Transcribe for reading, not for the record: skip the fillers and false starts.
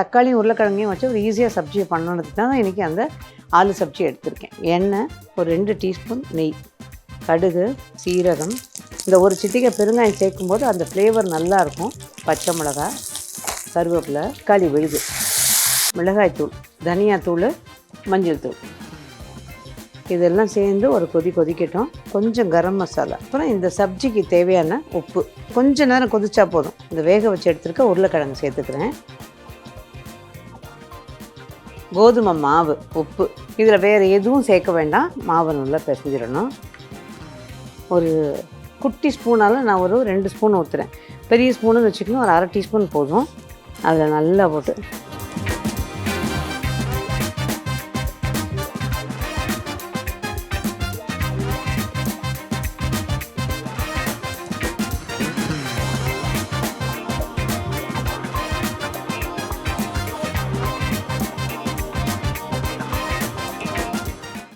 தக்காளியும் உருளைக்கிழங்கையும் வச்சு ஒரு ஈஸியாக சப்ஜியை பண்ணணுன்றதுக்கு தான் இன்றைக்கி அந்த ஆலு சப்ஜி எடுத்திருக்கேன். எண்ணெய், ஒரு 2 டீஸ்பூன் நெய், கடுகு, சீரகம், இந்த ஒரு சிட்டிகை பெருங்காயம் சேர்க்கும்போது அந்த ஃப்ளேவர் நல்லாயிருக்கும். பச்சை மிளகாய், கருவேப்பிலை, தக்காளி விழுது, மிளகாய்த்தூள், தனியாத்தூள், மஞ்சள் தூள், இதெல்லாம் சேர்ந்து ஒரு கொதிக்கட்டும். கொஞ்சம் கரம் மசாலா, அப்புறம் இந்த சப்ஜிக்கு தேவையான உப்பு. கொஞ்சம் நேரம் கொதிச்சா போதும். இந்த வேக வச்சு எடுத்துருக்க உருளைக்கிழங்கு சேர்த்துக்கிறேன். கோதுமை மாவு, உப்பு, இதில் வேறு எதுவும் சேர்க்க வேண்டாம். மாவை நல்லா பிசைஞ்சிடணும். ஒரு குட்டி ஸ்பூனால் நான் ஒரு 2 ஸ்பூன் ஊற்றுறேன். பெரிய ஸ்பூனுன்னு வச்சுக்கணும், ஒரு 1/2 டீஸ்பூன் போதும். அதில் நல்லா போட்டு